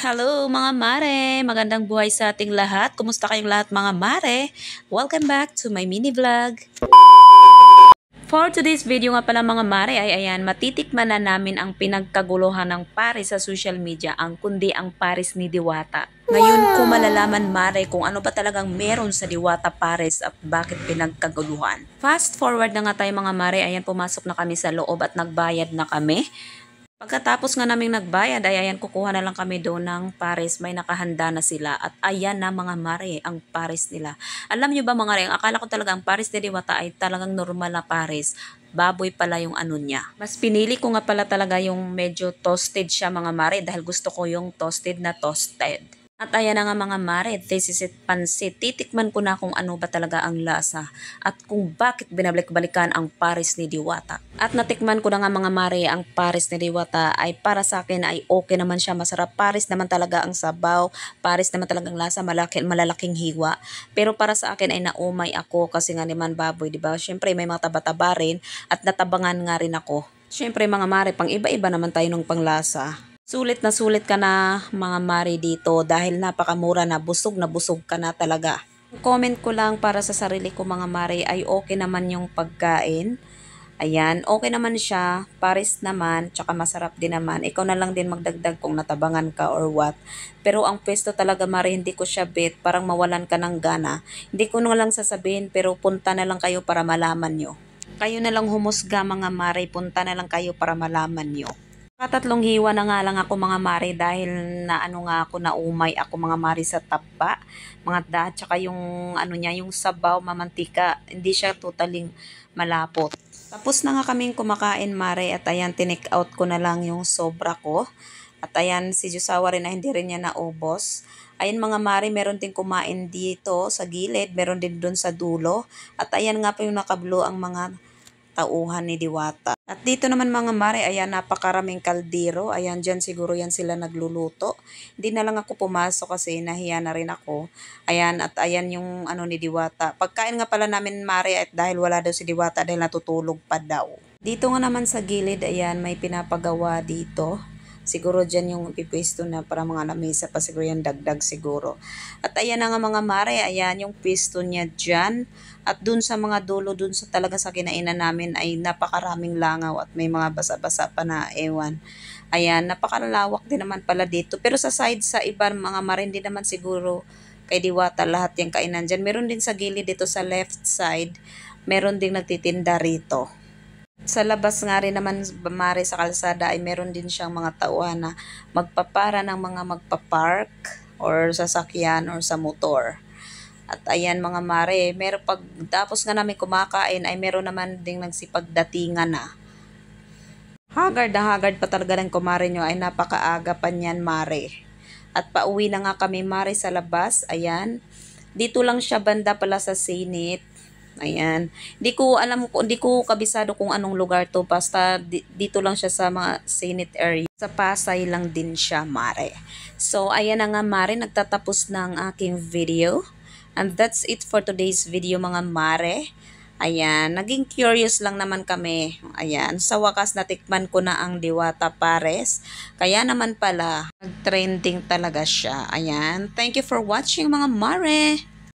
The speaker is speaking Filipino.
Hello mga mare! Magandang buhay sa ating lahat. Kumusta kayong lahat mga mare? Welcome back to my mini vlog. For today's video nga pala mga mare ay ayan, matitikman na namin ang pinagkaguluhan ng Paris sa social media, kundi ang Paris ni Diwata. Ngayon ko malalaman mare kung ano ba talagang meron sa Diwata Paris at bakit pinagkaguluhan. Fast forward na nga tayo mga mare, ayan pumasok na kami sa loob at nagbayad na kami. Pagkatapos nga naming nagbayad ay ayan kukuha na lang kami doon ng pares, may nakahanda na sila at ayan na mga mare ang pares nila. Alam nyo ba mga mare, akala ko talaga ang pares ni Diwata ay talagang normal na pares. Baboy pala yung ano niya. Mas pinili ko nga pala talaga yung medyo toasted siya mga mare dahil gusto ko yung toasted na toasted. At ayan na nga mga mare, this is it pansit. Titikman ko na kung ano ba talaga ang lasa at kung bakit binabalik-balikan ang pares ni Diwata. At natikman ko na nga mga mare, ang pares ni Diwata ay para sa akin ay okay naman siya, masarap. Pares naman talaga ang sabaw, pares naman talagang lasa, malalaking hiwa. Pero para sa akin ay naumay ako kasi nga naman baboy, di ba? Syempre may mga taba-taba rin at natabangan nga rin ako. Syempre mga mare, pang iba-iba naman tayo ng panglasa. Sulit ka na mga mare dito dahil napakamura na busog ka na talaga. Comment ko lang para sa sarili ko mga mare ay okay naman yung pagkain. Ayan, okay naman siya, pares naman, tsaka masarap din naman. Ikaw na lang din magdagdag kung natabangan ka or what. Pero ang pwesto talaga mare, hindi ko siya bet, parang mawalan ka ng gana. Hindi ko na lang sasabihin pero punta na lang kayo para malaman nyo. Kayo na lang humusga mga mare, punta na lang kayo para malaman nyo. Katatlong hiwa na nga lang ako mga mare dahil na ano nga ako, naumay ako mga mare sa tapa, mga da, tsaka yung ano niya, yung sabaw, mamantika, hindi siya totaling malapot. Tapos na nga kaming kumakain mare at ayan, tinake out ko na lang yung sobra ko. At ayan, si Jusawa rin na hindi rin niya naubos. Ayan mga mare, meron din kumain dito sa gilid, meron din dun sa dulo. At ayan nga pa yung nakablo ang mga tauhan ni Diwata. At dito naman mga mare, ayan napakaraming kaldero. Ayan dyan siguro yan sila nagluluto. Hindi na lang ako pumasok kasi nahiya na rin ako. Ayan at ayan yung ano ni Diwata. Pagkain nga pala namin mare at dahil wala daw si Diwata dahil natutulog pa daw. Dito nga naman sa gilid, ayan may pinapagawa dito. Siguro dyan yung pipwesto na para mga lamesa pa siguro yan, dagdag siguro. At ayan na nga mga mare, ayan yung pwesto niya dyan. At dun sa mga dulo, dun sa talaga sa kinainan namin ay napakaraming langaw at may mga basa-basa pa na ewan. Ayan, napakalawak din naman pala dito. Pero sa side, sa iba mga mare, hindi naman siguro kay Diwata lahat yung kainan dyan. Meron din sa gilid dito sa left side, meron din nagtitinda rito. Sa labas nga rin naman mare sa kalsada ay meron din siyang mga tauhan na magpapara ng mga magpapark or sasakyan or sa motor. At ayan mga mare, meron pag tapos nga namin kumakain ay meron naman ding nagsipagdatingan na. Haggard na haggard pa talaga ng kumare nyo ay napakaaga pa niyan mare. At pauwi na nga kami mare sa labas, ayan. Dito lang siya banda pala sa Senate. Ayan. Hindi ko kabisado kung anong lugar to. Basta dito lang siya sa mga Senate area. Sa Pasay lang din siya, mare. So, ayan na nga, mare. Nagtatapos na ang aking video. And that's it for today's video, mga mare. Ayan. Naging curious lang naman kami. Ayan. Sa wakas, natikman ko na ang Diwata Pares. Kaya naman pala, nag-trending talaga siya. Ayan. Thank you for watching, mga mare.